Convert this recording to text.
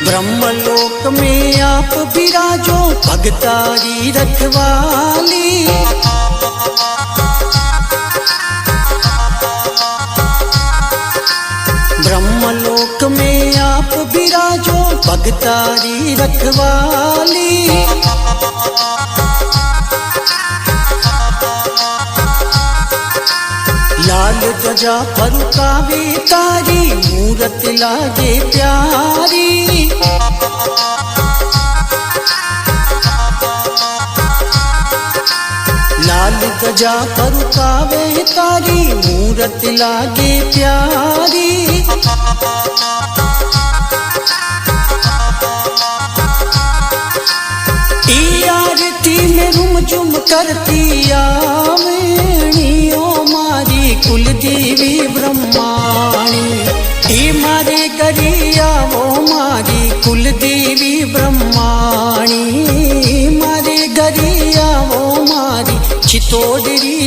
ब्रह्मलोक में आप विराजो भगतारी रखवाली। ब्रह्मलोक में आप विराजो भगतारी रखवाली। लाल ध्वजा फरुकावे तारी मूरत लागे प्यारी। लाल ध्वजा फरुकावे तारी मूरत लागे प्यारी। आरती में रुम झुम करती आवेणी ओ मारी कुल देवी ब्रह्माणी। मारे गरिया वो मारी कुल देवी ब्रह्माणी। मारे गरिया वो मारी चितौड़री